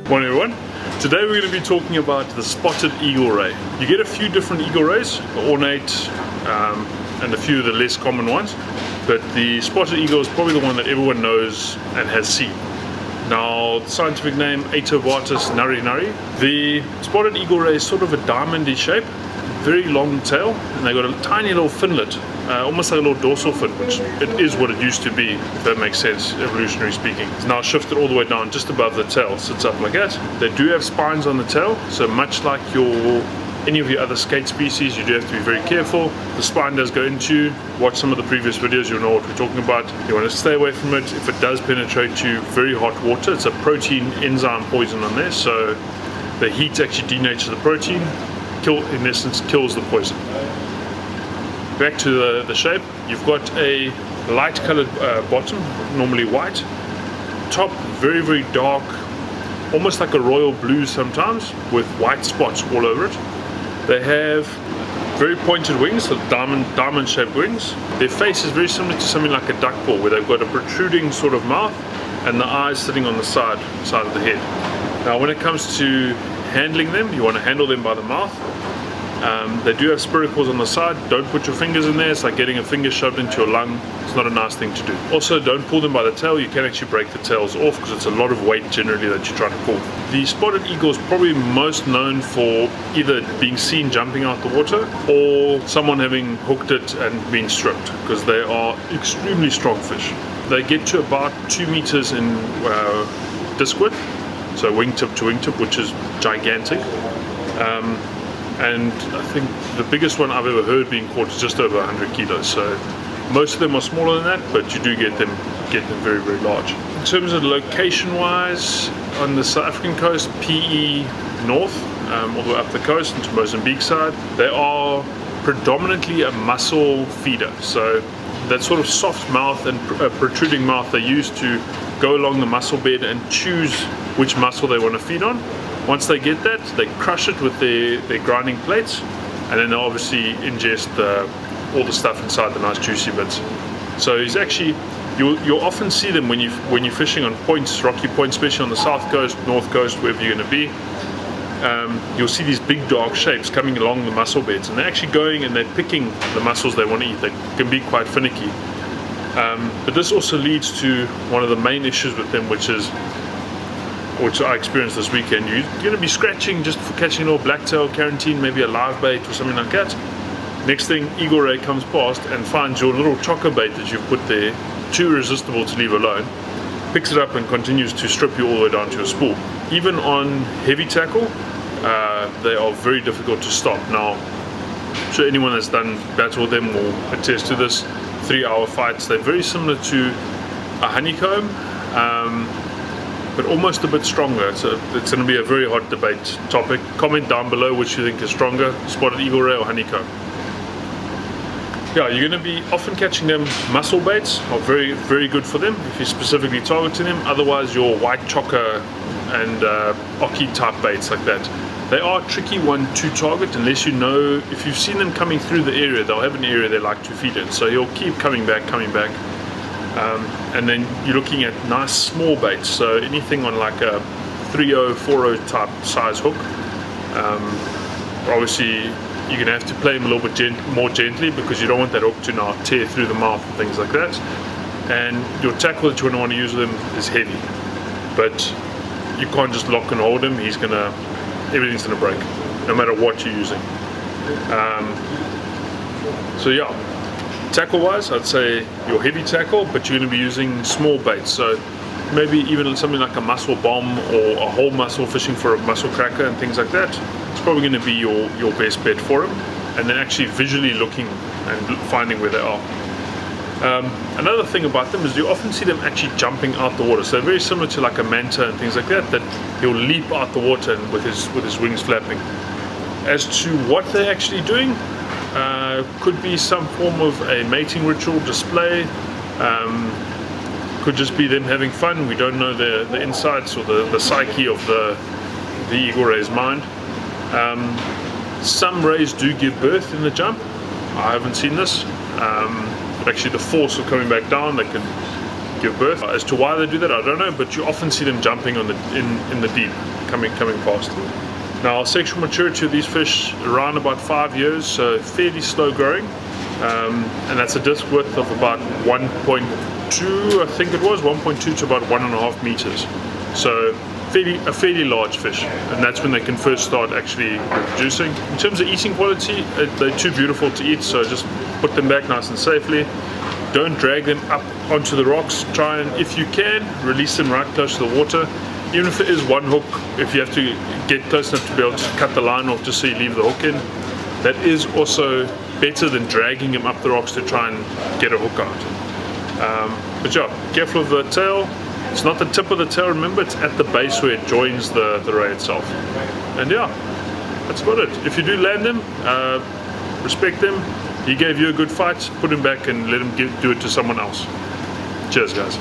Morning everyone. Today we're going to be talking about the spotted eagle ray. You get a few different eagle rays, the ornate and a few of the less common ones, but the spotted eagle is probably the one that everyone knows and has seen. Now, the scientific name, Atovatus nari nari. The spotted eagle ray is sort of a diamondy shape, very long tail, and they got a tiny little finlet, almost like a little dorsal fin, which it is what it used to be, if that makes sense, evolutionary speaking. It's now shifted all the way down just above the tail, sits up like that. They do have spines on the tail, so much like any of your other skate species, you do have to be very careful. The spine does go into you. Watch some of the previous videos, you'll know what we're talking about. You want to stay away from it. If it does penetrate you, very hot water. It's a protein enzyme poison on there, so the heat actually denatures the protein, in essence kills the poison. Back to the shape, you've got a light colored bottom, normally white. Top, very, very dark, almost like a royal blue sometimes, with white spots all over it. They have very pointed wings, so diamond shaped wings. Their face is very similar to something like a duckbill, where they've got a protruding sort of mouth and the eyes sitting on the side of the head. Now when it comes to handling them, you want to handle them by the mouth. They do have spiracles on the side. Don't put your fingers in there. It's like getting a finger shoved into your lung. It's not a nice thing to do. Also, don't pull them by the tail. You can actually break the tails off because it's a lot of weight generally that you're trying to pull. The spotted eagle is probably most known for either being seen jumping out the water or someone having hooked it and been stripped, because they are extremely strong fish. They get to about 2 meters in disc width, so wingtip to wingtip, which is gigantic. And I think the biggest one I've ever heard being caught is just over 100 kilos. So most of them are smaller than that, but you do get them very, very large. In terms of location wise, on the South African coast, PE north, all the way up the coast into Mozambique side, they are predominantly a mussel feeder. So that sort of soft mouth and protruding mouth they use to go along the mussel bed and choose which mussel they want to feed on. Once they get that, they crush it with their grinding plates, and then they obviously ingest all the stuff inside, the nice juicy bits. So he's actually, you'll often see them when you're fishing on points, rocky points, especially on the south coast, north coast, wherever you're going to be. You'll see these big dark shapes coming along the mussel beds, and they're actually going and they're picking the mussels they want to eat. They can be quite finicky. But this also leads to one of the main issues with them, which I experienced this weekend. You're going to be scratching just for catching a little blacktail, carantine, maybe a live bait or something like that. Next thing, eagle ray comes past and finds your little chocker bait that you've put there, too irresistible to leave alone, picks it up and continues to strip you all the way down to your spool. Even on heavy tackle, they are very difficult to stop. Now, I'm sure anyone that's done battle with them will attest to this. 3-hour fights, they're very similar to a honeycomb, but almost a bit stronger. So it's going to be a very hot debate topic. Comment down below which you think is stronger, spotted eagle ray or honeycomb. Yeah, you're going to be often catching them. Mussel baits are very, very good for them if you're specifically targeting them. Otherwise, your white chocker and oki type baits like that, they are a tricky one to target unless you know, if you've seen them coming through the area, they'll have an area they like to feed in. So you'll keep coming back. And then you're looking at nice small baits, so anything on like a 3.0, 4.0 type size hook. Obviously you're going to have to play them a little bit more gently, because you don't want that hook to now tear through the mouth and things like that. And your tackle that you're going to want to use with him is heavy, but you can't just lock and hold him. Everything's going to break no matter what you're using. So yeah, tackle wise, I'd say your heavy tackle, but you're going to be using small baits. So maybe even something like a mussel bomb or a whole mussel, fishing for a mussel cracker and things like that. It's probably going to be your best bet for them. And then actually visually looking and finding where they are. Another thing about them is you often see them actually jumping out the water. So very similar to like a manta and things like that, that he'll leap out the water and with his wings flapping. As to what they're actually doing, could be some form of a mating ritual display, could just be them having fun. We don't know the insights or the psyche of the eagle ray's mind. Some rays do give birth in the jump. I haven't seen this. But actually the force of coming back down, they can give birth. As to why they do that, I don't know, but you often see them jumping in the deep. coming past. Now, sexual maturity of these fish around about 5 years, so fairly slow growing, and that's a disc width of about 1.2, I think it was 1.2 to about 1.5 meters. So a fairly large fish, and that's when they can first start actually reproducing. In terms of eating quality, they're too beautiful to eat, so just put them back nice and safely. Don't drag them up onto the rocks. Try and, if you can, release them right close to the water. Even if it is one hook, if you have to get close enough to be able to cut the line off just so you leave the hook in, that is also better than dragging them up the rocks to try and get a hook out. But yeah, careful of the tail. It's not the tip of the tail, remember, it's at the base where it joins the ray itself. And yeah, that's about it. If you do land them, respect them. He gave you a good fight, put him back and let him do it to someone else. Cheers, guys.